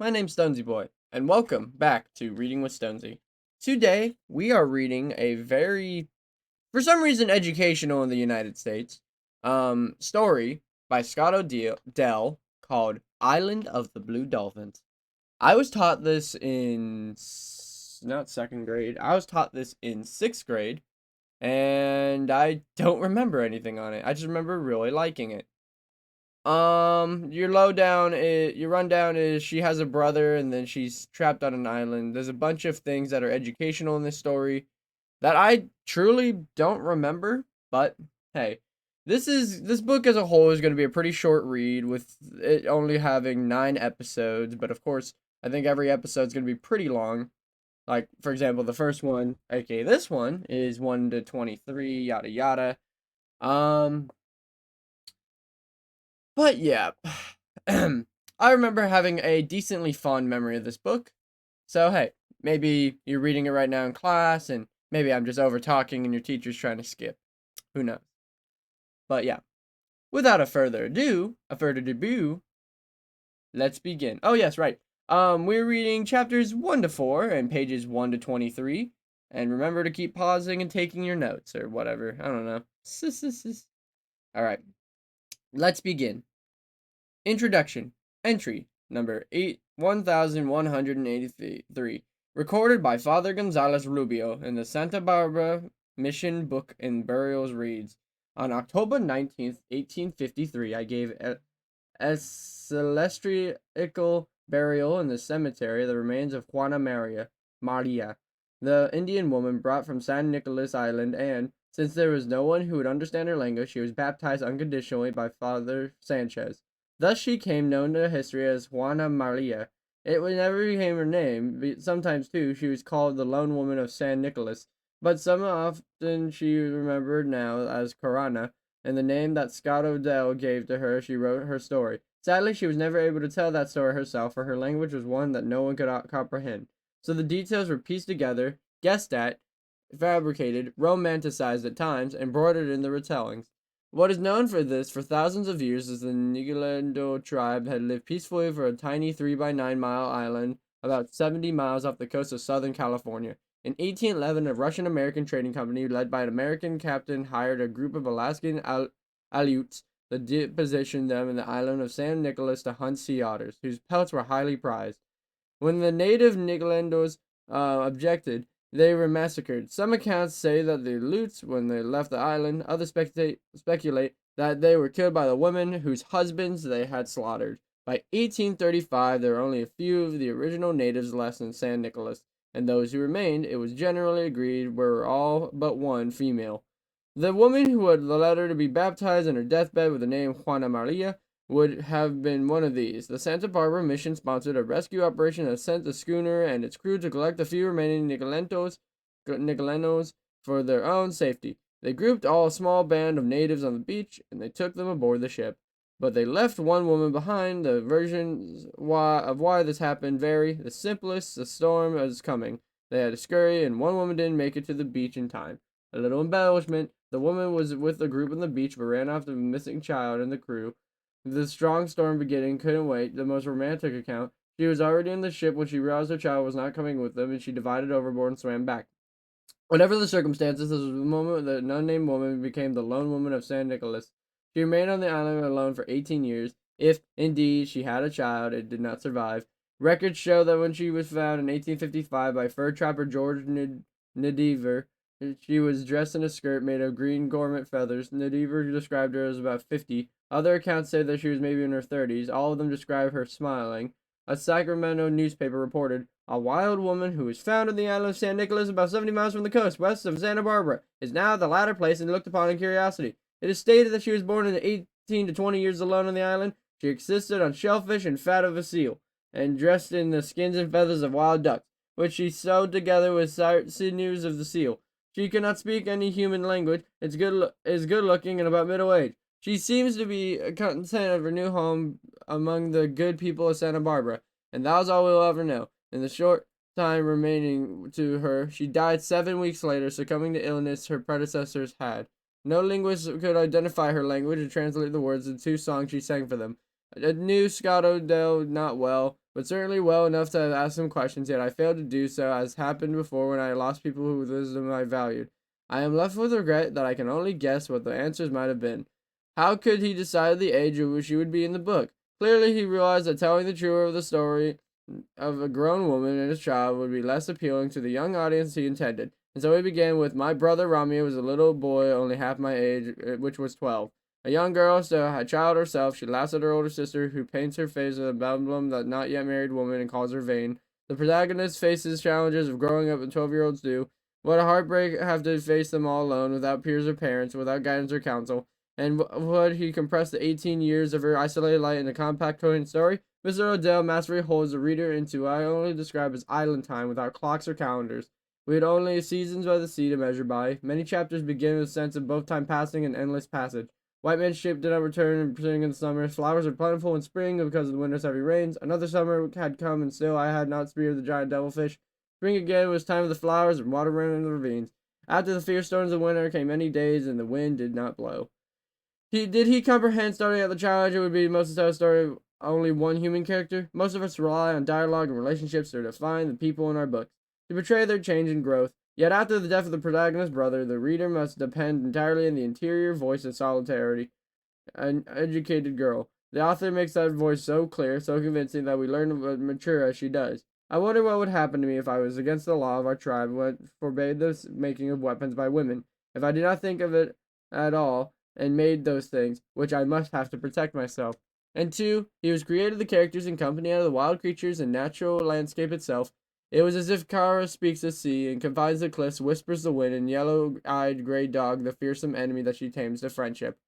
my name's Stonesy Boy, and welcome back to Reading with Stonesy. Today, we are reading a very, for some reason, educational in the United States, story by Scott Odell called Island of the Blue Dolphins. I was taught this in, not second grade, I was taught this in sixth grade, and I don't remember anything on it. I just remember really liking it. Your rundown is she has a brother and then she's trapped on an island. There's a bunch of things that are educational in this story that I truly don't remember, but hey, this book as a whole is going to be a pretty short read with it only having 9 episodes, but of course, I think every episode is going to be pretty long. Like, for example, the first one, aka this one, is 1 to 23, yada yada. Um, But yeah, I remember having a decently fond memory of this book. So hey, maybe you're reading it right now in class, and maybe I'm just over talking and your teacher's trying to skip. Who knows? But yeah, without a further debut, let's begin. Oh yes, right. We're reading chapters 1 to 4 and pages 1 to 23. And remember to keep pausing and taking your notes or whatever. I don't know. All right, let's begin. Introduction. Entry number 1183. Recorded by Father Gonzalez Rubio in the Santa Barbara Mission Book and Burials reads. On October 19th, 1853, I gave a celestial burial in the cemetery the remains of Juana Maria, the Indian woman brought from San Nicolas Island, and, since there was no one who would understand her language, she was baptized unconditionally by Father Sanchez. Thus she came known to history as Juana Maria. It never became her name. Sometimes, too, she was called the Lone Woman of San Nicolas, but some often she remembered now as Corona, and the name that Scott Odell gave to her. She wrote her story. Sadly, she was never able to tell that story herself, for her language was one that no one could comprehend. So the details were pieced together, guessed at, fabricated, romanticized at times, and embroidered in the retellings. What is known for this for thousands of years is the Nigalendo tribe had lived peacefully for a tiny 3 by 9 mile island about 70 miles off the coast of Southern California. In 1811, a Russian-American trading company led by an American captain hired a group of Alaskan Aleuts to position them in the island of San Nicolas to hunt sea otters, whose pelts were highly prized. When the native Nigalendos objected, they were massacred. Some accounts say that the Aleuts, when they left the island, others speculate that they were killed by the women whose husbands they had slaughtered. By 1835, there were only a few of the original natives left in San Nicolas, and those who remained, it was generally agreed, were all but one female. The woman who had led her to be baptized in her deathbed with the name Juana Maria would have been one of these. The Santa Barbara mission sponsored a rescue operation that sent the schooner and its crew to collect the few remaining Nicolanos for their own safety. They grouped all a small band of natives on the beach, and they took them aboard the ship. But they left one woman behind. The versions of why this happened vary. The simplest, the storm was coming. They had to scurry, and one woman didn't make it to the beach in time. A little embellishment. The woman was with the group on the beach, but ran off the missing child and the crew. The strong storm beginning couldn't wait. The most romantic account. She was already in the ship when she realized her child was not coming with them, and she divided overboard and swam back. Whatever the circumstances, this was the moment that an unnamed woman became the lone woman of San Nicolas. She remained on the island alone for 18 years. If, indeed, she had a child, it did not survive. Records show that when she was found in 1855 by fur trapper George Nadiver, she was dressed in a skirt made of green garment feathers. Nadiver described her as about 50. Other accounts say that she was maybe in her 30s. All of them describe her smiling. A Sacramento newspaper reported, a wild woman who was found on the island of San Nicolas about 70 miles from the coast, west of Santa Barbara, is now at the latter place and looked upon in curiosity. It is stated that she was born in 18 to 20 years alone on the island. She existed on shellfish and fat of a seal, and dressed in the skins and feathers of wild ducks, which she sewed together with sinews of the seal. She cannot speak any human language, is good looking, and about middle age. She seems to be content of her new home among the good people of Santa Barbara, and that is all we'll ever know. In the short time remaining to her, she died 7 weeks later, succumbing to illness her predecessors had. No linguist could identify her language and translate the words of 2 songs she sang for them. A new Scott Odell, not well, but certainly well enough to ask some questions, yet I failed to do so, as happened before when I lost people whose wisdom I valued. I am left with regret that I can only guess what the answers might have been. How could he decide the age at which she would be in the book? Clearly he realized that telling the truth of the story of a grown woman and a child would be less appealing to the young audience he intended, and so he began with, "My brother Romeo was a little boy only half my age, which was 12. A young girl, still a child herself, she laughs at her older sister, who paints her face with a emblem that not yet married woman and calls her vain. The protagonist faces challenges of growing up as 12-year-olds do. What a heartbreak have to face them all alone, without peers or parents, without guidance or counsel. And would he compress the 18 years of her isolated life in a compact, coherent story? Mr. Odell masterfully holds the reader into what I only describe as island time, without clocks or calendars. We had only seasons by the sea to measure by. Many chapters begin with a sense of both time passing and endless passage. White man's ship did not return in spring and summer. Flowers were plentiful in spring because of the winter's heavy rains. Another summer had come, and still I had not speared the giant devilfish. Spring again was time of the flowers, and water ran in the ravines. After the fierce storms of winter came many days, and the wind did not blow. Did he comprehend, starting at the challenge, it would be most of the story of only one human character? Most of us rely on dialogue and relationships to define the people in our books, to portray their change and growth. Yet after the death of the protagonist's brother, the reader must depend entirely on the interior voice of solidarity, an educated girl. The author makes that voice so clear, so convincing, that we learn to mature as she does. I wonder what would happen to me if I was against the law of our tribe, what forbade the making of weapons by women, if I did not think of it at all, and made those things, which I must have to protect myself. And two, he was created the characters in company out of the wild creatures and natural landscape itself. It was as if Kara speaks the sea, and confides the cliffs, whispers the wind, and yellow-eyed gray dog, the fearsome enemy that she tames to friendship.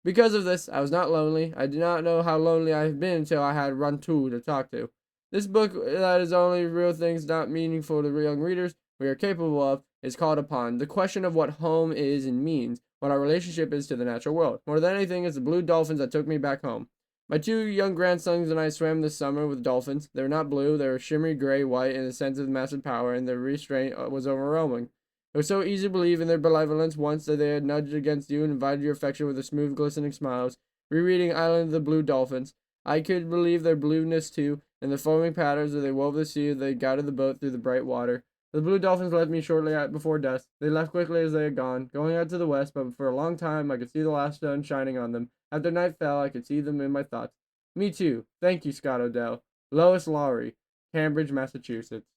Because of this, I was not lonely. I did not know how lonely I had been until I had Runtu to talk to. This book, that is only real things not meaningful to young readers we are capable of, is called upon. The question of what home is and means, what our relationship is to the natural world. More than anything, is the blue dolphins that took me back home. My two young grandsons and I swam this summer with dolphins. They were not blue, they were shimmery gray, white, in a sense of massive power, and their restraint was overwhelming. It was so easy to believe in their benevolence once that they had nudged against you and invited your affection with their smooth, glistening smiles. Rereading Island of the Blue Dolphins, I could believe their blueness too, and the foaming patterns as they wove the sea as they guided the boat through the bright water. The blue dolphins left me shortly before dusk. They left quickly as they had gone, going out to the west, but for a long time I could see the last stone shining on them. After night fell, I could see them in my thoughts. Me too. Thank you, Scott Odell. Lois Lowry, Cambridge, Massachusetts.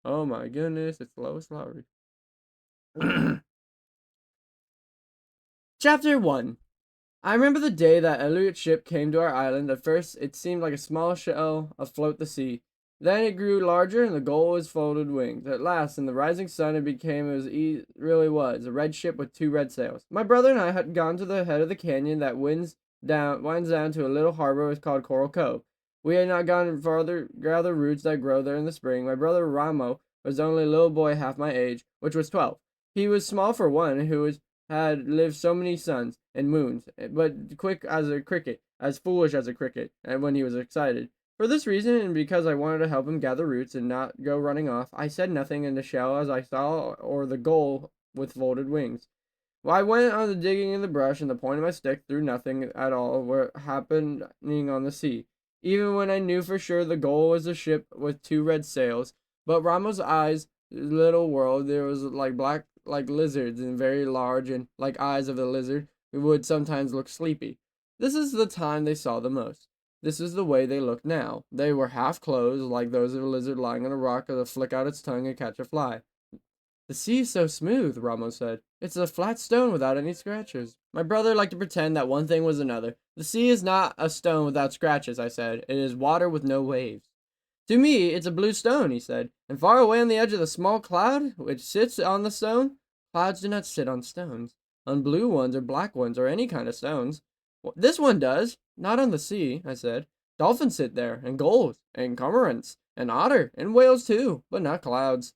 Oh my goodness, it's Lois Lowry. Chapter 1. I remember the day that Aleuts' ship came to our island. At first, it seemed like a small shell afloat the sea. Then it grew larger, and the gull was folded wings. At last, in the rising sun, it became as it really was, a red ship with two red sails. My brother and I had gone to the head of the canyon that winds down to a little harbor called Coral Cove. We had not gone farther, gather roots that grow there in the spring. My brother Ramo was only a little boy half my age, which was 12. He was small for one who had lived so many suns and moons, but quick as a cricket, as foolish as a cricket, and when he was excited. For this reason, and because I wanted to help him gather roots and not go running off, I said nothing in the shell as I saw, or the gull with folded wings. Well, I went on the digging in the brush, and the point of my stick threw nothing at all were happening on the sea, even when I knew for sure the gull was a ship with two red sails. But Ramo's eyes, little world, there was like lizards, and very large, and like eyes of the lizard, would sometimes look sleepy. This is the time they saw the most. This is the way they looked now. They were half closed, like those of a lizard lying on a rock to flick out its tongue and catch a fly. The sea is so smooth, Ramos said. It's a flat stone without any scratches. My brother liked to pretend that one thing was another. The sea is not a stone without scratches, I said. It is water with no waves. To me, it's a blue stone, he said, and far away on the edge of the small cloud which sits on the stone, clouds do not sit on stones, on blue ones or black ones or any kind of stones. Well, this one does, not on the sea, I said. Dolphins sit there, and gulls, and cormorants, and otter, and whales too, but not clouds.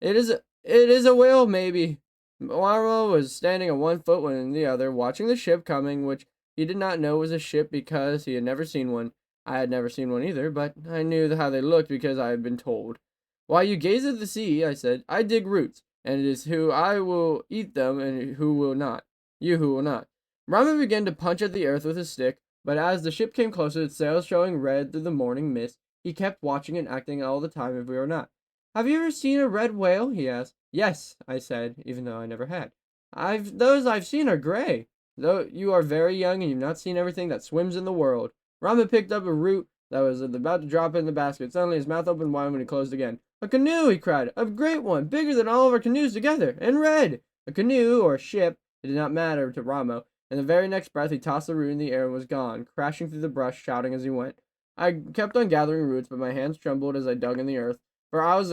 It is a whale, maybe. Marmo was standing on one foot when on the other, watching the ship coming, which he did not know was a ship because he had never seen one. I had never seen one either, but I knew how they looked because I had been told. While you gaze at the sea, I said, I dig roots, and it is who I will eat them and who will not. You who will not. Rama began to punch at the earth with his stick, but as the ship came closer, its sails showing red through the morning mist, He kept watching and acting all the time if we were not. Have you ever seen a red whale? He asked. Yes, I said, even though I never had. Those I've seen are gray. Though you are very young and you've not seen everything that swims in the world. Rama picked up a root that was about to drop in the basket. Suddenly his mouth opened wide when he closed again. A canoe, he cried. A great one, bigger than all of our canoes together, and red. A canoe, or a ship, it did not matter to Ramo. In the very next breath he tossed the root in the air and was gone, crashing through the brush, shouting as he went. I kept on gathering roots, but my hands trembled as I dug in the earth, for I was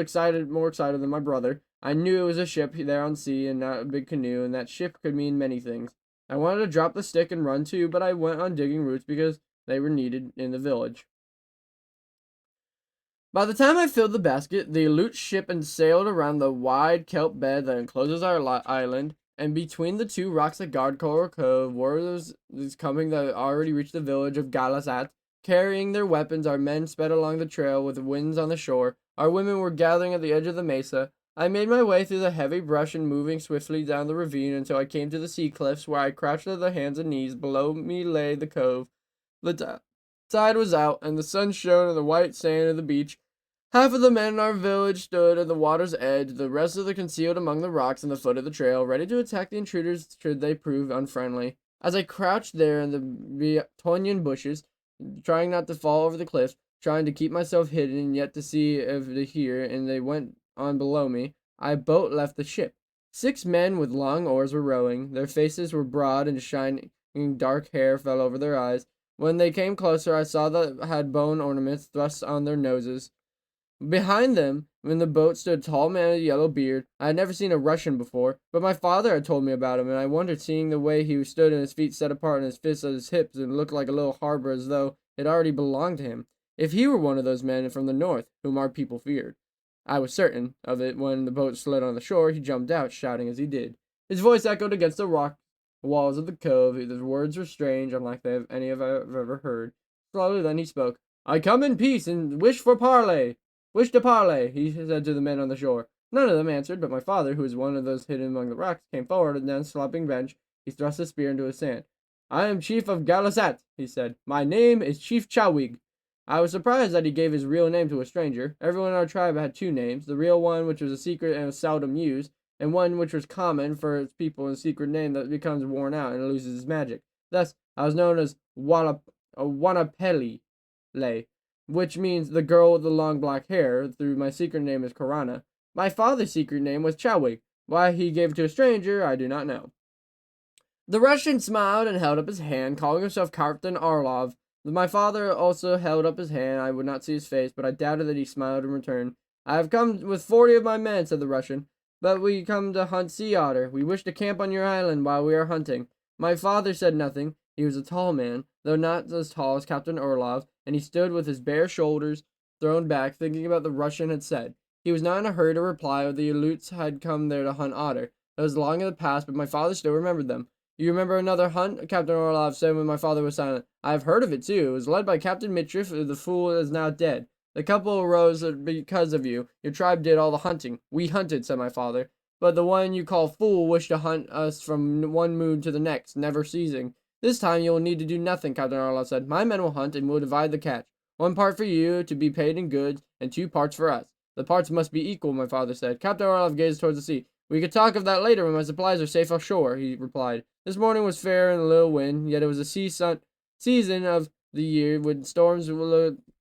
more excited than my brother. I knew it was a ship there on sea and not a big canoe, and that ship could mean many things. I wanted to drop the stick and run too, but I went on digging roots because they were needed in the village. By the time I filled the basket, the Aleuts ship and sailed around the wide kelp bed that encloses our island, and between the two rocks that guard Coral Cove, word was coming that had already reached the village of Galasat. Carrying their weapons, our men sped along the trail with winds on the shore. Our women were gathering at the edge of the mesa. I made my way through the heavy brush and moving swiftly down the ravine until I came to the sea cliffs, where I crouched on the hands and knees. Below me lay the cove. The tide was out, and the sun shone on the white sand of the beach. Half of the men in our village stood at the water's edge, the rest of them concealed among the rocks and the foot of the trail, ready to attack the intruders should they prove unfriendly. As I crouched there in the betonyan bushes, trying not to fall over the cliff, trying to keep myself hidden and yet to see if they hear, and they went on below me, a boat left the ship. 6 men with long oars were rowing. Their faces were broad and shining dark hair fell over their eyes. When they came closer, I saw that had bone ornaments thrust on their noses. Behind them, in the boat, stood a tall man with a yellow beard. I had never seen a Russian before, but my father had told me about him, and I wondered, seeing the way he stood and his feet set apart and his fists at his hips and looked like a little harbor as though it already belonged to him, if he were one of those men from the north whom our people feared. I was certain of it when the boat slid on the shore. He jumped out, shouting as he did. His voice echoed against the rock walls of the cove. His words were strange, unlike any I've ever heard. Slowly then he spoke. I come in peace and wish to parley, he said to the men on the shore. None of them answered, but my father, who was one of those hidden among the rocks, came forward, and down the sloping bench he thrust his spear into his sand. I am chief of Galasat, he said. My name is Chief Chawig. I was surprised that he gave his real name to a stranger. Everyone in our tribe had 2 names, the real one, which was a secret and was seldom used, and one which was common for its people, and a secret name that becomes worn out and loses its magic. Thus, I was known as Wanapeli, which means the girl with the long black hair, through my secret name is Korana. My father's secret name was Chawig. Why he gave it to a stranger, I do not know. The Russian smiled and held up his hand, calling himself Captain Orlov. My father also held up his hand. I would not see his face, but I doubted that he smiled in return. I have come with 40 of my men, said the Russian, but we come to hunt sea otter. We wish to camp on your island while we are hunting. My father said nothing. He was a tall man, though not as tall as Captain Orlov, and he stood with his bare shoulders thrown back, thinking about the Russian had said. He was not in a hurry to reply. The Aleuts had come there to hunt otter. That was long in the past, but my father still remembered them. You remember another hunt? Captain Orlov said when my father was silent. I have heard of it, too. It was led by Captain Mitrif, the fool is now dead. The couple arose because of you. Your tribe did all the hunting. We hunted, said my father. But the one you call fool wished to hunt us from one moon to the next, never ceasing. This time you will need to do nothing, Captain Orlov said. My men will hunt and will divide the catch. 1 part for you, to be paid in goods, and 2 parts for us. The parts must be equal, my father said. Captain Orlov gazed towards the sea. We could talk of that later when my supplies are safe ashore, he replied. This morning was fair and a little wind, yet it was a season of the year when storms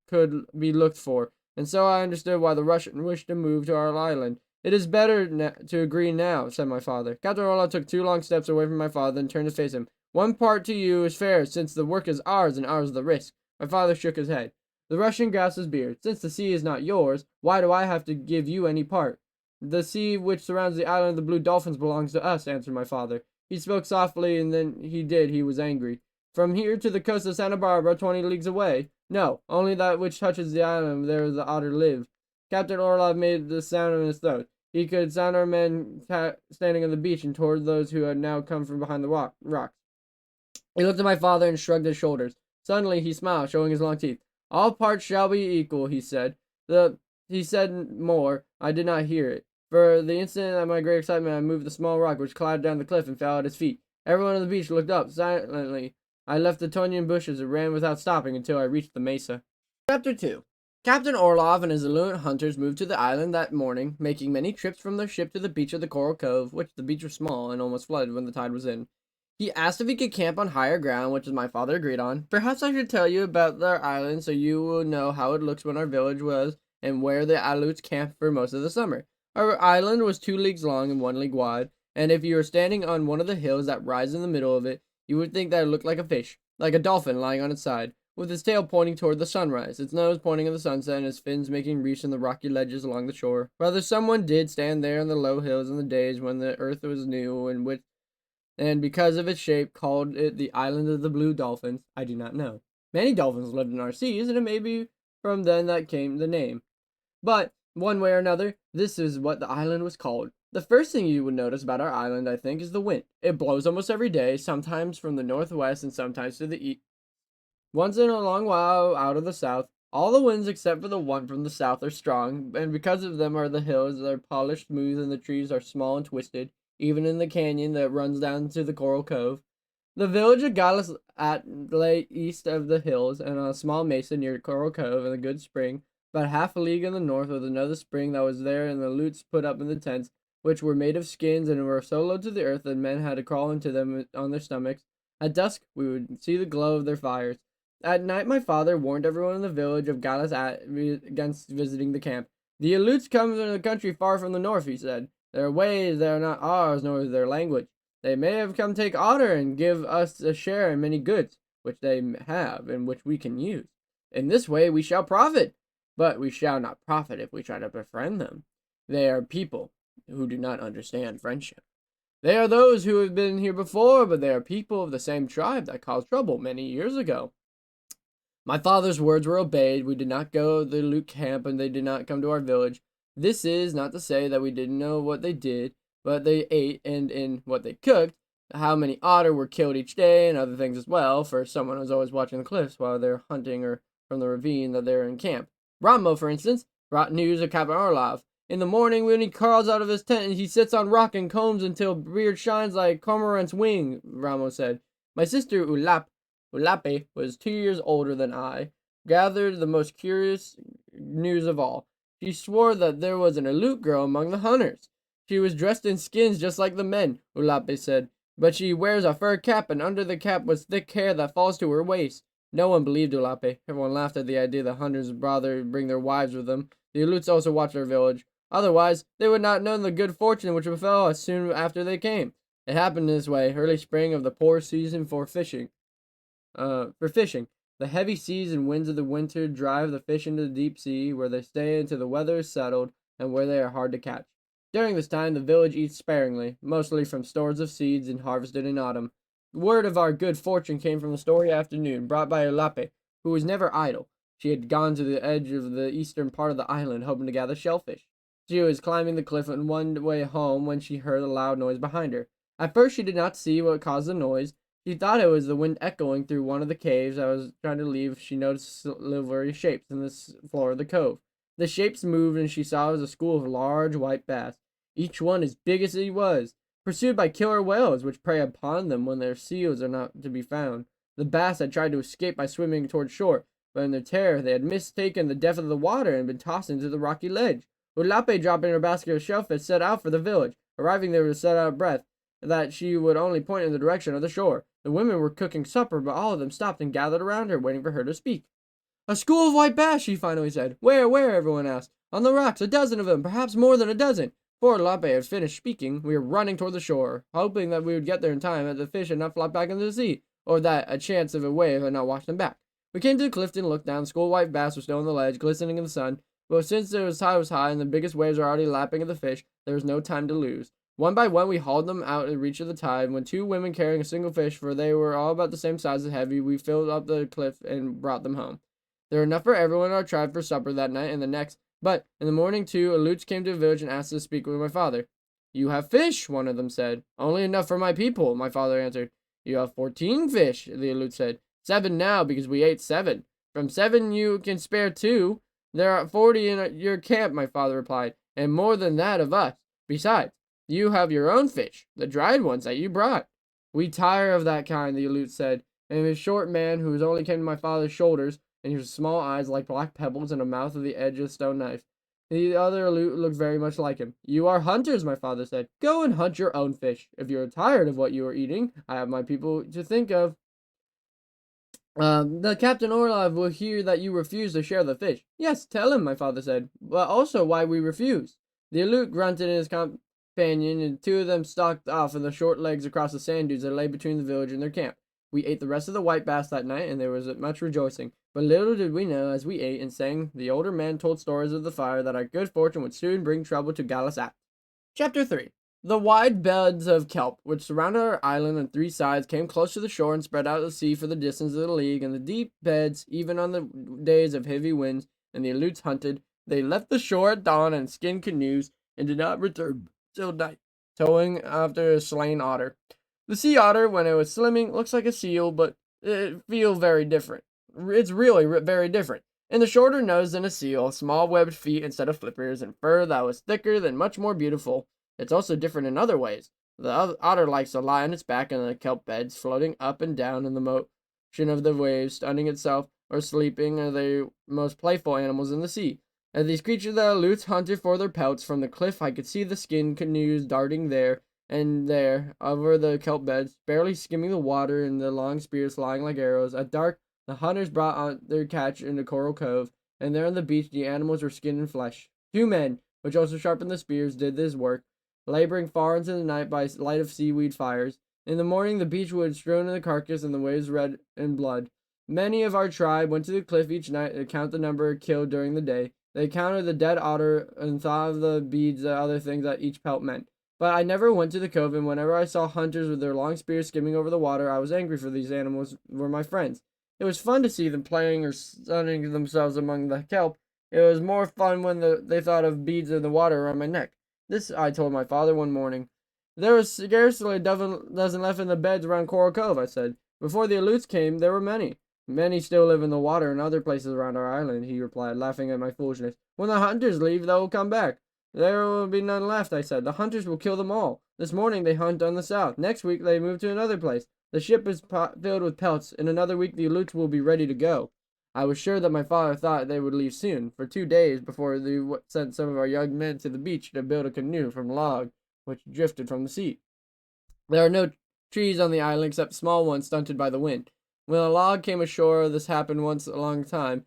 could be looked for, and so I understood why the Russian wished to move to our island. It is better to agree now, said my father. Captain Orlov took 2 long steps away from my father and turned to face him. 1 part to you is fair, since the work is ours and ours the risk. My father shook his head. The Russian grasped his beard. Since the sea is not yours, why do I have to give you any part? The sea which surrounds the island of the blue dolphins belongs to us, answered my father. He spoke softly, and then he was angry. From here to the coast of Santa Barbara, 20 leagues away? No, only that which touches the island, there the otter live. Captain Orlov made the sound in his throat. He could sound our men standing on the beach and toward those who had now come from behind the rocks. He looked at my father and shrugged his shoulders. Suddenly he smiled, showing his long teeth. All parts shall be equal, he said. He said more. I did not hear it. For the instant of my great excitement, I moved the small rock which clattered down the cliff and fell at his feet. Everyone on the beach looked up silently. I left the tonyan bushes and ran without stopping until I reached the mesa. Chapter 2. Captain Orlov and his Aleuts hunters moved to the island that morning, making many trips from their ship to the beach of the Coral Cove, which the beach was small and almost flooded when the tide was in. He asked if he could camp on higher ground, which my father agreed on. Perhaps I should tell you about our island so you will know how it looks when our village was and where the Aleuts camped for most of the summer. Our island was 2 leagues long and 1 league wide, and if you were standing on one of the hills that rise in the middle of it, you would think that it looked like a fish, like a dolphin lying on its side, with its tail pointing toward the sunrise, its nose pointing at the sunset, and its fins making reefs in the rocky ledges along the shore. Whether someone did stand there on the low hills in the days when the earth was new and because of its shape called it the island of the blue dolphins, I do not know. Many dolphins lived in our seas, and it may be from then that came the name. But, one way or another, this is what the island was called. The first thing you would notice about our island, I think, is the wind. It blows almost every day, sometimes from the northwest and sometimes to the east. Once in a long while out of the south. All the winds except for the one from the south are strong, and because of them are the hills that are polished smooth and the trees are small and twisted, even in the canyon that runs down to the Coral Cove. The village of Gallus lay east of the hills, and on a small mesa near Coral Cove and a good spring, about half a league in the north was another spring that was there, and the Aleuts put up in the tents, which were made of skins and were so low to the earth that men had to crawl into them on their stomachs. At dusk we would see the glow of their fires. At night my father warned everyone in the village of Gallus against visiting the camp. The Aleuts come from the country far from the north, he said. Their ways they are not ours, nor is their language. They may have come take otter and give us a share in many goods, which they have, and which we can use. In this way we shall profit, but we shall not profit if we try to befriend them. They are people who do not understand friendship. They are those who have been here before, but they are people of the same tribe that caused trouble many years ago. My father's words were obeyed. We did not go to the Aleut camp, and they did not come to our village. This is not to say that we didn't know what they did, but they ate, and in what they cooked, how many otter were killed each day, and other things as well, for someone was always watching the cliffs while they're hunting or from the ravine that they're in camp. Ramo, for instance, brought news of Captain Orlov. In the morning, when he crawls out of his tent and he sits on rock and combs until beard shines like cormorant's wing, Ramo said. My sister Ulape was 2 years older than I, gathered the most curious news of all. She swore that there was an Aleut girl among the hunters. She was dressed in skins just like the men, Ulape said, but she wears a fur cap, and under the cap was thick hair that falls to her waist. No one believed Ulape. Everyone laughed at the idea that hunters would bother bring their wives with them. The Aleuts also watched our village. Otherwise, they would not know the good fortune which befell us soon after they came. It happened this way, early spring of the poor season for fishing. The heavy seas and winds of the winter drive the fish into the deep sea, where they stay until the weather is settled, and where they are hard to catch. During this time, the village eats sparingly, mostly from stores of seeds and harvested in autumn. Word of our good fortune came from the stormy afternoon, brought by Ulape, who was never idle. She had gone to the edge of the eastern part of the island, hoping to gather shellfish. She was climbing the cliff on one way home when she heard a loud noise behind her. At first she did not see what caused the noise. She thought it was the wind echoing through one of the caves I was trying to leave. She noticed silvery shapes in the floor of the cove. The shapes moved, and she saw it was a school of large white bass, each one as big as he was, pursued by killer whales, which prey upon them when their seals are not to be found. The bass had tried to escape by swimming toward shore, but in their terror they had mistaken the depth of the water and been tossed into the rocky ledge. Ulape, dropping her basket of shellfish, set out for the village. Arriving there, was set out of breath, that she would only point in the direction of the shore. The women were cooking supper, but all of them stopped and gathered around her, waiting for her to speak. A school of white bass, she finally said. Where? Everyone asked. On the rocks, a dozen of them, perhaps more than a dozen. Before Lape had finished speaking, we were running toward the shore, hoping that we would get there in time, that the fish had not flopped back into the sea, or that a chance of a wave had not washed them back. We came to the cliff and looked down. The school of white bass were still on the ledge, glistening in the sun, but since the tide was high and the biggest waves were already lapping at the fish, there was no time to lose. One by one we hauled them out in reach of the tide. When 2 women carrying a single fish, for they were all about the same size and heavy, we filled up the cliff and brought them home. There were enough for everyone in our tribe for supper that night and the next, but in the morning 2 Aleuts came to the village and asked to speak with my father. You have fish, one of them said. Only enough for my people, my father answered. You have 14 fish, the Aleut said. 7 now, because we ate 7. From 7 you can spare 2. There are 40 in your camp, my father replied, and more than that of us. Besides, you have your own fish, the dried ones that you brought. We tire of that kind, the Aleut said, and a short man who only came to my father's shoulders and his small eyes like black pebbles and a mouth of the edge of a stone knife. The other Aleut looked very much like him. "You are hunters," my father said. "Go and hunt your own fish. If you are tired of what you are eating, I have my people to think of. The Captain Orlov will hear that you refuse to share the fish." "Yes, tell him," my father said, "but also why we refuse." The Aleut grunted and his companion, and two of them stalked off with the short legs across the sand dunes that lay between the village and their camp. We ate the rest of the white bass that night, and there was much rejoicing. But little did we know, as we ate and sang, the older men told stories of the fire, that our good fortune would soon bring trouble to Galasat. Chapter 3. The wide beds of kelp, which surrounded our island on three sides, came close to the shore and spread out to sea for the distance of a league, and the deep beds, even on the days of heavy winds, and the Aleuts hunted. They left the shore at dawn and skinned canoes, and did not return till night, towing after a slain otter. The sea otter, when it was swimming, looks like a seal, but it feels very different. It's really very different. In the shorter nose than a seal, small webbed feet instead of flippers, and fur that was thicker than much more beautiful. It's also different in other ways. The otter likes to lie on its back in the kelp beds, floating up and down in the motion of the waves, sunning itself, or sleeping, are the most playful animals in the sea. As these creatures the Aleuts hunted for their pelts, from the cliff I could see the skin canoes darting there and there over the kelp beds, barely skimming the water, and the long spears flying like arrows. At dark, the hunters brought out their catch into Coral Cove, and there on the beach the animals were skin and flesh. Two men, which also sharpened the spears, did this work, laboring far into the night by light of seaweed fires. In the morning the beach wood strewn in the carcass, and the waves red in blood. Many of our tribe went to the cliff each night to count the number killed during the day. They counted the dead otter and thought of the beads and other things that each pelt meant. But I never went to the cove, and whenever I saw hunters with their long spears skimming over the water, I was angry, for these animals were my friends. It was fun to see them playing or sunning themselves among the kelp. It was more fun when they thought of beads in the water around my neck. This I told my father one morning. "There was scarcely a dozen left in the beds around Coral Cove," I said. "Before the Aleuts came, there were many." "Many still live in the water in other places around our island," he replied, laughing at my foolishness. "When the hunters leave, they will come back." "There will be none left," I said. "The hunters will kill them all. This morning they hunt on the south. Next week they move to another place. The ship is filled with pelts. In another week the Aleuts will be ready to go." I was sure that my father thought they would leave soon. For 2 days before they sent some of our young men to the beach to build a canoe from log which drifted from the sea. There are no trees on the island except small ones stunted by the wind. When a log came ashore, this happened once a long time.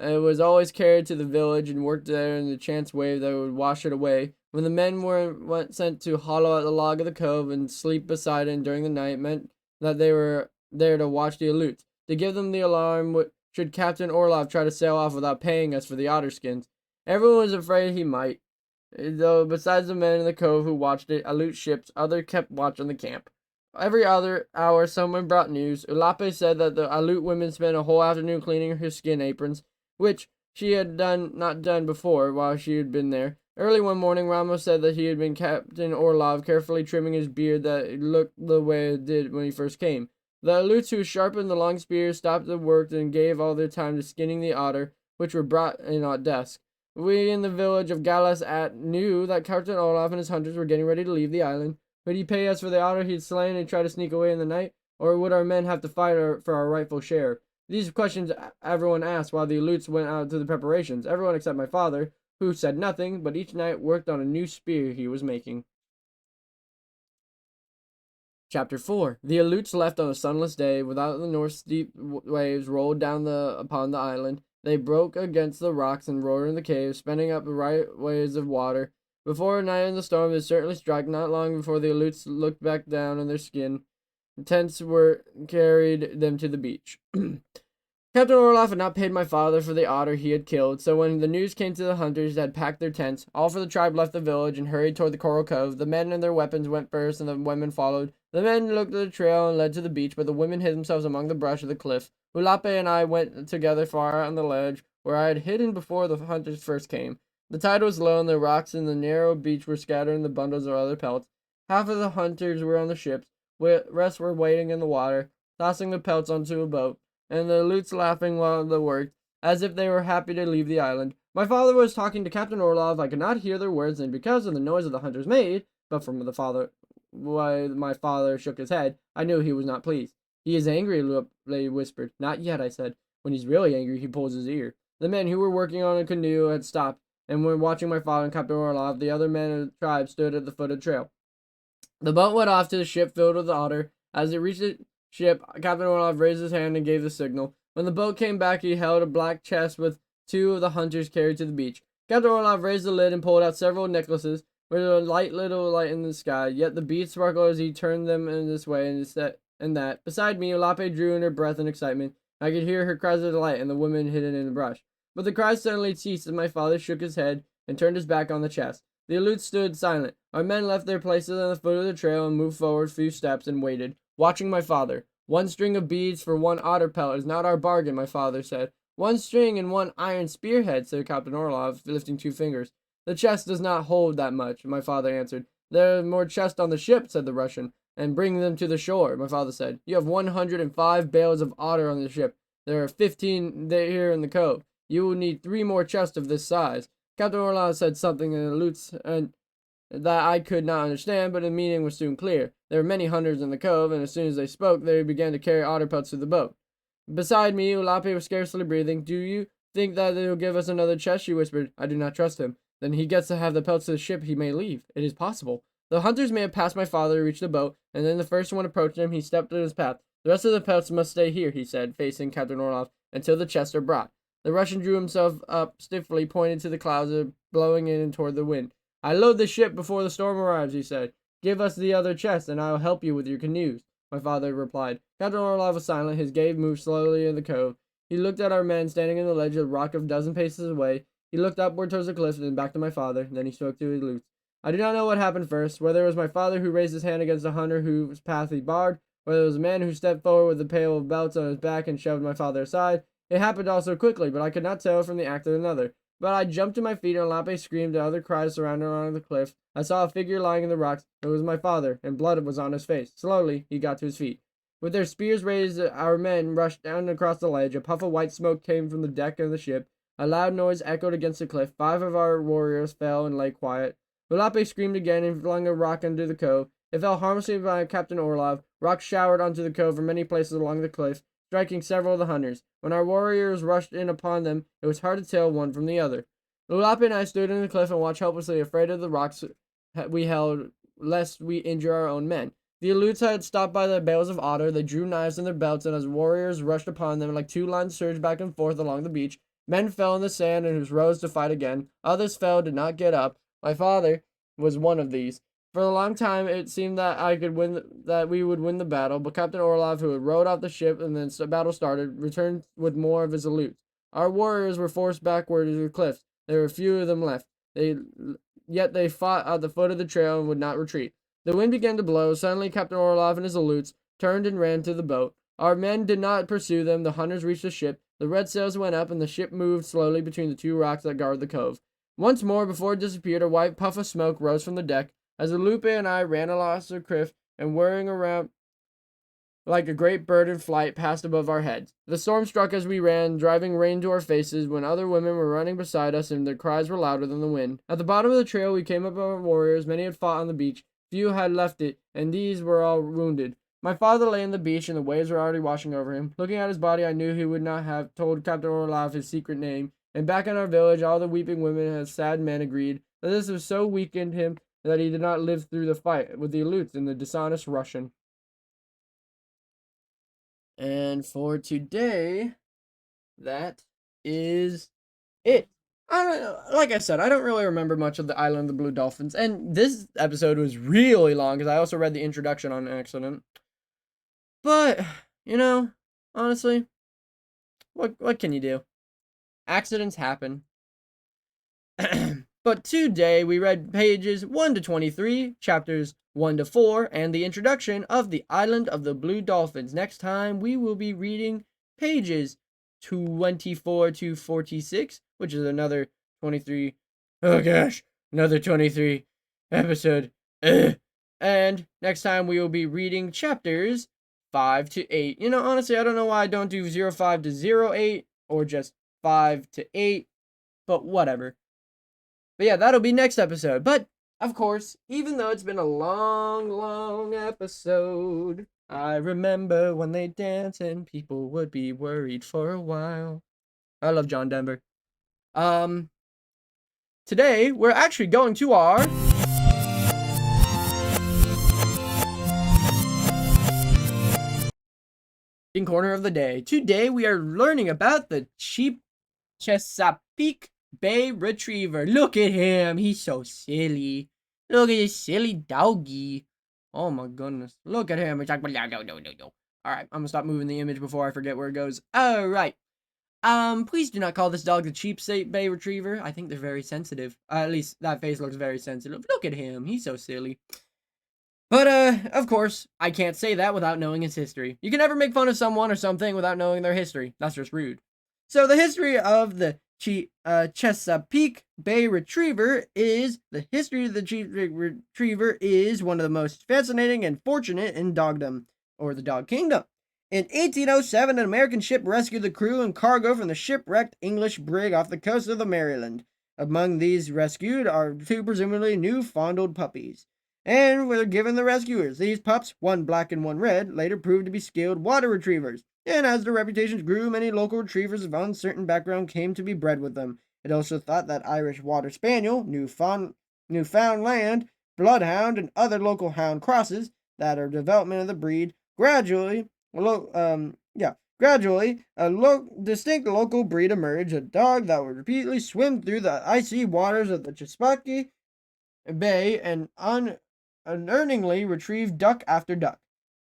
It was always carried to the village and worked there in the chance wave that would wash it away. When the men were sent to hollow out the log of the cove and sleep beside it during the night, meant that they were there to watch the Aleuts, to give them the alarm should Captain Orlov try to sail off without paying us for the otter skins. Everyone was afraid he might, though besides the men in the cove who watched it, Aleut ships, others kept watch on the camp. Every other hour someone brought news. Ulape said that the Aleut women spent a whole afternoon cleaning her skin aprons, which she had not done before while she had been there. Early one morning Ramos said that he had been Captain Orlov carefully trimming his beard, that it looked the way it did when he first came. The Aleuts who sharpened the long spears stopped the work and gave all their time to skinning the otter, which were brought in at dusk. We in the village of Galasat knew that Captain Olaf and his hunters were getting ready to leave the island. Would he pay us for the otter he had slain and try to sneak away in the night, or would our men have to fight for our rightful share? These questions everyone asked while the Aleuts went out to the preparations, everyone except my father, who said nothing, but each night worked on a new spear he was making. Chapter 4. The Aleuts left on a sunless day, without the north steep waves rolled down upon the island. They broke against the rocks and roared in the caves, spinning up the right waves of water. Before a night in the storm they certainly struck, not long before the Aleuts looked back down on their skin. The tents were carried them to the beach. Captain Orloff had not paid my father for the otter he had killed, so when the news came to the hunters had packed their tents, all for the tribe left the village and hurried toward the Coral Cove. The men and their weapons went first, and the women followed. The men looked at the trail and led to the beach, but the women hid themselves among the brush of the cliff. Ulape and I went together far out on the ledge, where I had hidden before the hunters first came. The tide was low, and the rocks in the narrow beach were scattered in the bundles of other pelts. Half of the hunters were on the ships, rest were waiting in the water, tossing the pelts onto a boat, and the Aleuts laughing while they worked, as if they were happy to leave the island. My father was talking to Captain Orlov. I could not hear their words, and because of the noise the hunters made, but from why my father shook his head, I knew he was not pleased. "He is angry," Loup whispered. "Not yet," I said. When he's really angry, he pulls his ear. The men who were working on a canoe had stopped and were watching my father and Captain Orlov. The other men of the tribe stood at the foot of the trail. The boat went off to the ship filled with otter. As it reached the ship, Captain Orlov raised his hand and gave the signal. When the boat came back, he held a black chest with 2 of the hunters carried to the beach. Captain Orlov raised the lid and pulled out several necklaces with a little light in the sky. Yet the beads sparkled as he turned them in this way and that. Beside me, Olape drew in her breath in excitement. I could hear her cries of delight and the women hidden in the brush. But the cries suddenly ceased as my father shook his head and turned his back on the chest. The Aleuts stood silent. Our men left their places on the foot of the trail and moved forward a few steps and waited, watching my father. 1 string of beads for 1 otter pelt is not our bargain, my father said. 1 string and 1 iron spearhead, said Captain Orlov, lifting 2 fingers. The chest does not hold that much, my father answered. There are more chests on the ship, said the Russian, and bring them to the shore, my father said. You have 105 bales of otter on the ship. There are 15 here in the cove. You will need 3 more chests of this size. Captain Orlov said something in Aleuts that I could not understand, but the meaning was soon clear. There were many hunters in the cove, and as soon as they spoke, they began to carry otter pelts to the boat. Beside me, Ulape was scarcely breathing. Do you think that they will give us another chest? She whispered. I do not trust him. Then he gets to have the pelts to the ship. He may leave. It is possible. The hunters may have passed my father to reach the boat, and then the first one approached him. He stepped in his path. The rest of the pelts must stay here, he said, facing Captain Orlov, until the chests are brought. The Russian drew himself up stiffly, pointed to the clouds blowing in and toward the wind. I load the ship before the storm arrives, he said. Give us the other chest, and I will help you with your canoes, my father replied. Captain Orlov was silent. His gaze moved slowly in the cove. He looked at our men standing in the ledge of rock a dozen paces away. He looked upward towards the cliff, then back to my father. Then he spoke to his Aleuts. I do not know what happened first, whether it was my father who raised his hand against a hunter whose path he barred, whether it was a man who stepped forward with a pail of belts on his back and shoved my father aside. It happened all so quickly, but I could not tell from the act of another. But I jumped to my feet, and Lape screamed, and other cries surrounded around the cliff. I saw a figure lying in the rocks. It was my father, and blood was on his face. Slowly, he got to his feet. With their spears raised, our men rushed down across the ledge. A puff of white smoke came from the deck of the ship. A loud noise echoed against the cliff. 5 of our warriors fell and lay quiet. Ulape screamed again and flung a rock into the cove. It fell harmlessly by Captain Orlov. Rocks showered onto the cove from many places along the cliff, striking several of the hunters. When our warriors rushed in upon them, it was hard to tell one from the other. Ulape and I stood in the cliff and watched helplessly, afraid of the rocks we held, lest we injure our own men. The Aleuts had stopped by the bales of otter. They drew knives in their belts, and as warriors rushed upon them, like 2 lines surged back and forth along the beach. Men fell in the sand and rose to fight again. Others fell, did not get up. My father was one of these. For a long time, it seemed that we would win the battle, but Captain Orlov, who had rowed off the ship and then the battle started, returned with more of his Aleuts. Our warriors were forced backward to the cliffs. There were few of them left. Yet they fought at the foot of the trail and would not retreat. The wind began to blow. Suddenly, Captain Orlov and his Aleuts turned and ran to the boat. Our men did not pursue them. The hunters reached the ship. The red sails went up, and the ship moved slowly between the 2 rocks that guard the cove. Once more, before it disappeared, a white puff of smoke rose from the deck. As Lupe and I ran across the cliff and whirring around like a great bird in flight passed above our heads. The storm struck as we ran, driving rain to our faces, when other women were running beside us, and their cries were louder than the wind. At the bottom of the trail, we came upon our warriors. Many had fought on the beach. Few had left it, and these were all wounded. My father lay on the beach, and the waves were already washing over him. Looking at his body, I knew he would not have told Captain Orlov his secret name. And back in our village, all the weeping women and sad men agreed that this was so weakened him that he did not live through the fight with the Aleuts and the dishonest Russian. And for today, that is it. Like I said, I don't really remember much of the Island of the Blue Dolphins, and this episode was really long because I also read the introduction on accident. But, honestly, what can you do? Accidents happen. But today we read pages 1 to 23, chapters 1 to 4, and the introduction of the Island of the Blue Dolphins. Next time we will be reading pages 24 to 46, which is another 23. Oh gosh, another 23 episode. And next time we will be reading chapters 5 to 8. Honestly, I don't know why I don't do 05 to 08 or just 5 to 8, but whatever. But yeah, that'll be next episode. But, of course, even though it's been a long, long episode, I remember when they danced and people would be worried for a while. I love John Denver. Um, Today we're actually going to our corner of the day. Today we are learning about the Chesapeake Bay Retriever. Look at him. He's so silly. Look at this silly doggy. Oh my goodness. Look at him. It's like, no. Alright, I'm gonna stop moving the image before I forget where it goes. Alright. Please do not call this dog the Chesapeake Bay Retriever. I think they're very sensitive. At least that face looks very sensitive. Look at him. He's so silly. But, of course, I can't say that without knowing his history. You can never make fun of someone or something without knowing their history. That's just rude. So the history of the Chesapeake Bay Retriever is one of the most fascinating and fortunate in dogdom, or the dog kingdom. In 1807, an American ship rescued the crew and cargo from the shipwrecked English brig off the coast of the Maryland. Among these rescued are two presumably new-fondled puppies, and were given the rescuers. These pups, one black and one red, later proved to be skilled water retrievers, and as their reputations grew, many local retrievers of uncertain background came to be bred with them. It also thought that Irish Water Spaniel, Newfoundland, Bloodhound, and other local hound crosses that are development of the breed gradually a distinct local breed emerged, a dog that would repeatedly swim through the icy waters of the Chesapeake Bay and unearningly retrieve duck after duck.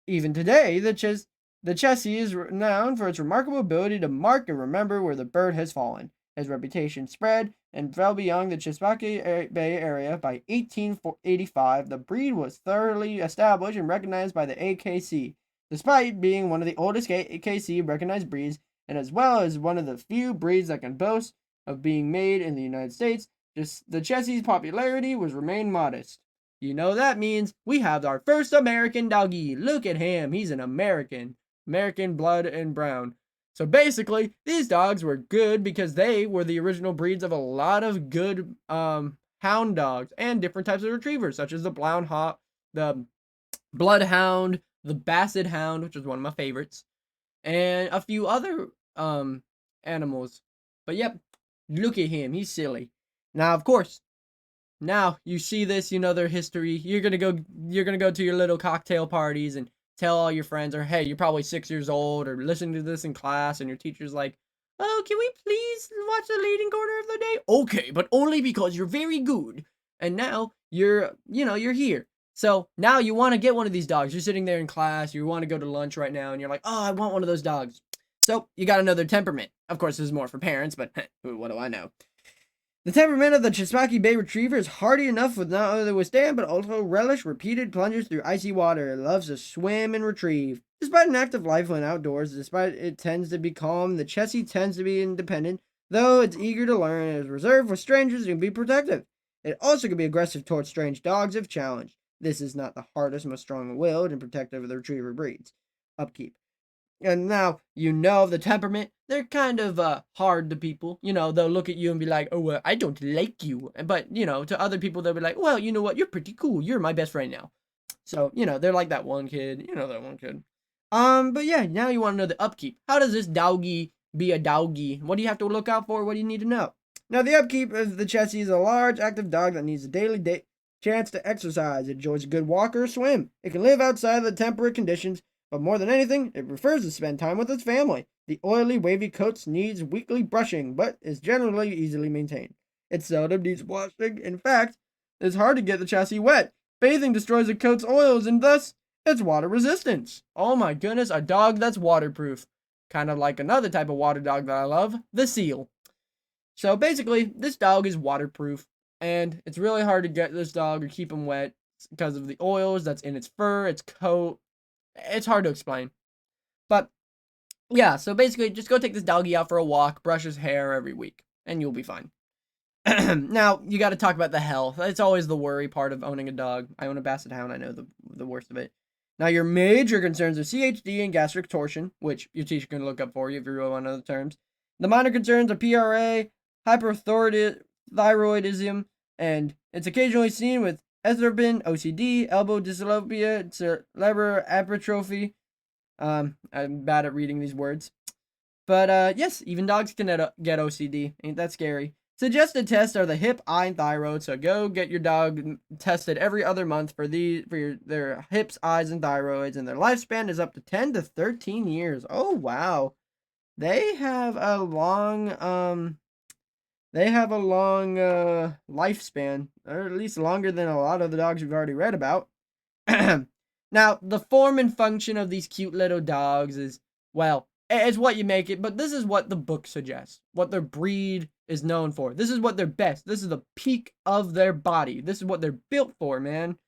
Even today, the Chessie is renowned for its remarkable ability to mark and remember where the bird has fallen. His reputation spread and fell beyond the Chesapeake Bay area. By 1885, the breed was thoroughly established and recognized by the AKC. Despite being one of the oldest AKC recognized breeds, and as well as one of the few breeds that can boast of being made in the United States, the Chessie's popularity was remained modest. You know that means we have our first American doggy. Look at him. He's an American. American blood and brown. So basically, these dogs were good because they were the original breeds of a lot of good hound dogs and different types of retrievers, such as the the bloodhound, the basset hound, which was one of my favorites, and a few other animals. But yep, look at him. He's silly. Now, of course, now you see this, you know their history. You're gonna go to your little cocktail parties and tell all your friends, or hey, you're probably 6 years old, or listening to this in class, and your teacher's like, "Oh, can we please watch the leading corner of the day?" Okay, but only because you're very good. And now you're here. So now you want to get one of these dogs. You're sitting there in class, you want to go to lunch right now, and you're like, "Oh, I want one of those dogs." So you got to know their temperament. Of course, this is more for parents, but what do I know? The temperament of the Chesapeake Bay Retriever is hardy enough with not only to withstand, but also relish repeated plunges through icy water. It loves to swim and retrieve. Despite an active life when outdoors, despite it tends to be calm, the Chessie tends to be independent, though it's eager to learn and is reserved for strangers and can be protective. It also can be aggressive towards strange dogs if challenged. This is not the hardest, most strong-willed and protective of the retriever breeds. Upkeep. And now you know the temperament. They're kind of hard to people. They'll look at you and be like, "Oh, I don't like you." But to other people, they'll be like, "Well, you know what? You're pretty cool. You're my best friend now." So they're like that one kid. That one kid. But yeah, now you want to know the upkeep. How does this doggy be a doggy? What do you have to look out for? What do you need to know? Now, the upkeep of the Chessie is a large, active dog that needs a daily chance to exercise. It enjoys a good walk or swim. It can live outside of the temperate conditions, but more than anything, it prefers to spend time with its family. The oily, wavy coat needs weekly brushing, but is generally easily maintained. It seldom needs washing. In fact, it's hard to get the chassis wet. Bathing destroys the coat's oils, and thus, it's water resistance. Oh my goodness, a dog that's waterproof. Kind of like another type of water dog that I love, the seal. So basically, this dog is waterproof, and it's really hard to get this dog or keep him wet because of the oils that's in its fur, its coat. It's hard to explain. But yeah, so basically just go take this doggy out for a walk, brush his hair every week, and you'll be fine. Now, you got to talk about the health. It's always the worry part of owning a dog. I own a basset hound. I know the worst of it. Now, your major concerns are CHD and gastric torsion, which your teacher can look up for you if you really want to know the terms. The minor concerns are PRA, hyperthyroidism, and it's occasionally seen with Estherbin, OCD, elbow dyslopia, cerebral atrophy. I'm bad at reading these words. But yes, even dogs can get OCD. Ain't that scary? Suggested tests are the hip, eye, and thyroid. So go get your dog tested every other month for their hips, eyes, and thyroids. And their lifespan is up to 10 to 13 years. Oh wow, they have a long lifespan, or at least longer than a lot of the dogs we've already read about. Now, the form and function of these cute little dogs is, well, it's what you make it, but this is what the book suggests, what their breed is known for. This is what they're best. This is the peak of their body. This is what they're built for, man.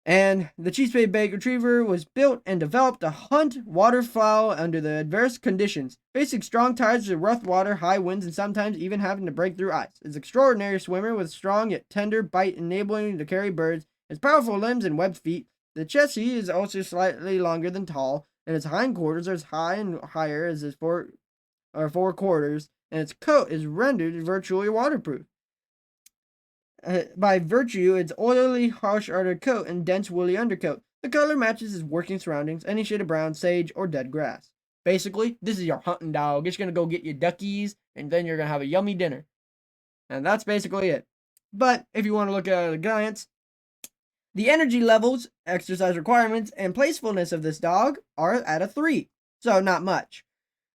And the Chesapeake Bay Retriever was built and developed to hunt waterfowl under the adverse conditions, facing strong tides of rough water, high winds, and sometimes even having to break through ice. It's an extraordinary swimmer with strong yet tender bite, enabling to carry birds. Its powerful limbs and webbed feet. The chessie is also slightly longer than tall, and its hindquarters are as high and higher as its forequarters, and its coat is rendered virtually waterproof. By virtue its oily, harsh outer coat and dense woolly undercoat. The color matches his working surroundings, any shade of brown, sage, or dead grass. Basically, this is your hunting dog. It's gonna go get you duckies, and then you're gonna have a yummy dinner. And that's basically it. But if you want to look at a glance, the energy levels, exercise requirements, and playfulness of this dog are at a 3, so not much.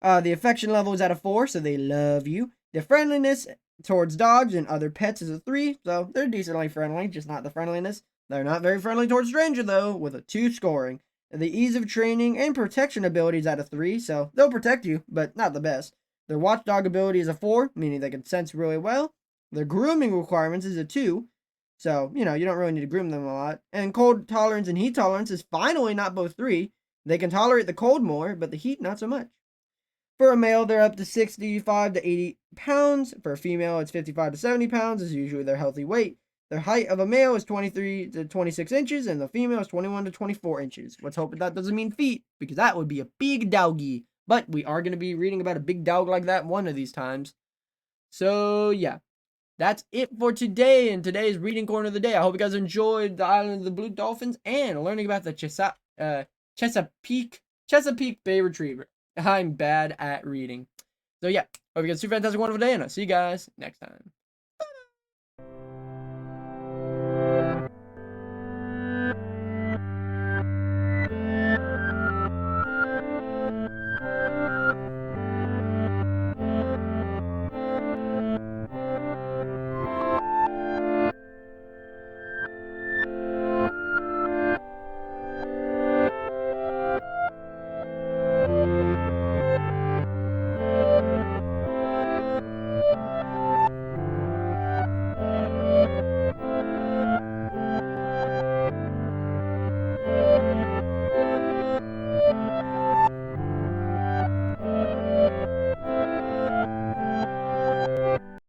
The affection level is at a 4, so they love you. The friendliness towards dogs and other pets is a 3, so they're decently friendly, just not the friendliness. They're not very friendly towards strangers, though, with a 2 scoring. The ease of training and protection ability is at a 3, so they'll protect you, but not the best. Their watchdog ability is a 4, meaning they can sense really well. Their grooming requirements is a 2, so, you don't really need to groom them a lot. And cold tolerance and heat tolerance is finally not both 3. They can tolerate the cold more, but the heat not so much. For a male, they're up to 65 to 80 pounds. For a female, it's 55 to 70 pounds is usually their healthy weight. The height of a male is 23 to 26 inches, and the female is 21 to 24 inches. Let's hope that doesn't mean feet, because that would be a big doggy. But we are going to be reading about a big dog like that one of these times. So, yeah. That's it for today in today's reading corner of the day. I hope you guys enjoyed the Island of the Blue Dolphins and learning about the Chesapeake Bay Retriever. I'm bad at reading. So yeah, hope you guys have a fantastic, wonderful day, and I'll see you guys next time.